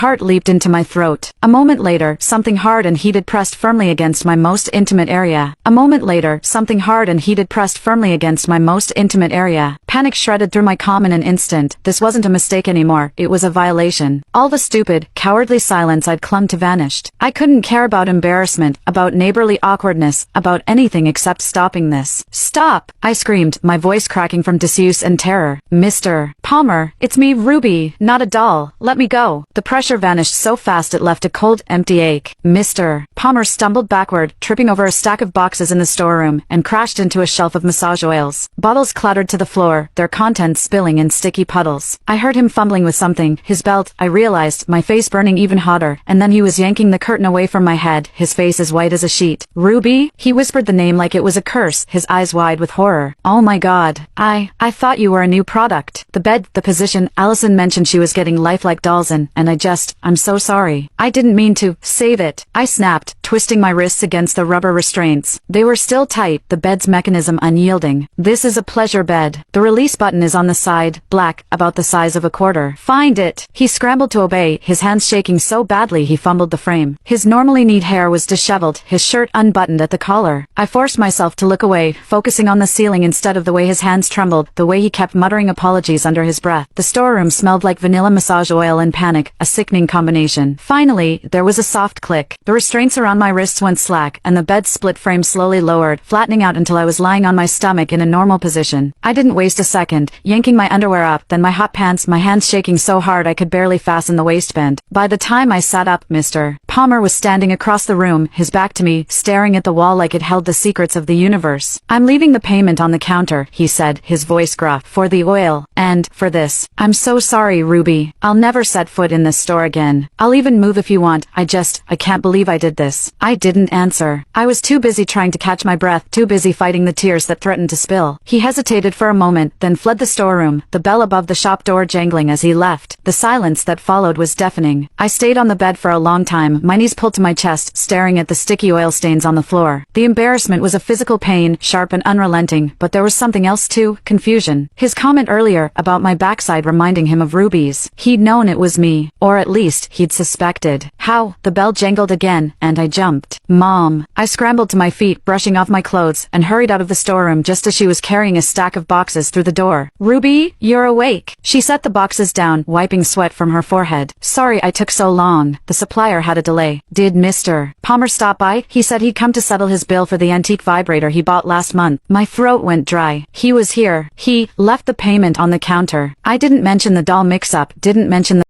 Heart leaped into my throat. A moment later, something hard and heated pressed firmly against my most intimate area. A moment later, something hard and heated pressed firmly against my most intimate area. Panic shredded through my calm in an instant. This wasn't a mistake anymore, it was a violation. All the stupid, cowardly silence I'd clung to vanished. I couldn't care about embarrassment, about neighborly awkwardness, about anything except stopping this. Stop! I screamed, my voice cracking from disuse and terror. Mr. Palmer, it's me, Ruby, not a doll. Let me go. The pressure vanished so fast it left a cold, empty ache. Mr. Palmer stumbled backward, tripping over a stack of boxes in the storeroom, and crashed into a shelf of massage oils. Bottles clattered to the floor, their contents spilling in sticky puddles. I heard him fumbling with something, his belt, I realized, my face burning even hotter, and then he was yanking the curtain away from my head, his face as white as a sheet. Ruby? He whispered the name like it was a curse, his eyes wide with horror. Oh my god. I thought you were a new product. The bed, the position, Allison mentioned she was getting lifelike dolls in, and I'm so sorry. I didn't mean to. Save it. I snapped, twisting my wrists against the rubber restraints. They were still tight, the bed's mechanism unyielding. This is a pleasure bed. The release button is on the side, black, about the size of a quarter. Find it. He scrambled to obey, his hands shaking so badly he fumbled the frame. His normally neat hair was disheveled, his shirt unbuttoned at the collar. I forced myself to look away, focusing on the ceiling instead of the way his hands trembled, the way he kept muttering apologies under his breath. The storeroom smelled like vanilla massage oil and panic, a sickening combination. Finally, there was a soft click. The restraints around my wrists went slack, and the bed's split frame slowly lowered, flattening out until I was lying on my stomach in a normal position. I didn't waste a second, yanking my underwear up, then my hot pants, my hands shaking so hard I could barely fasten the waistband. By the time I sat up, Mr. Palmer was standing across the room, his back to me, staring at the wall like it held the secrets of the universe. I'm leaving the payment on the counter, he said, his voice gruff, for the oil, and, for this. I'm so sorry, Ruby. I'll never set foot in this store again. I'll even move if you want. I can't believe I did this. I didn't answer. I was too busy trying to catch my breath, too busy fighting the tears that threatened to spill. He hesitated for a moment, then fled the storeroom, the bell above the shop door jangling as he left. The silence that followed was deafening. I stayed on the bed for a long time, my knees pulled to my chest, staring at the sticky oil stains on the floor. The embarrassment was a physical pain, sharp and unrelenting, but there was something else too, confusion. His comment earlier, about my backside reminding him of Ruby's. He'd known it was me, or at least, he'd suspected. How? The bell jangled again, and I jumped. Mom. I scrambled to my feet, brushing off my clothes, and hurried out of the storeroom just as she was carrying a stack of boxes through the door. Ruby, you're awake. She set the boxes down, wiping sweat from her forehead. Sorry I took so long. The supplier had a delay. Did Mr. Palmer stop by? He said he'd come to settle his bill for the antique vibrator he bought last month. My throat went dry. He was here. He left the payment on the counter. I didn't mention the doll mix-up, didn't mention the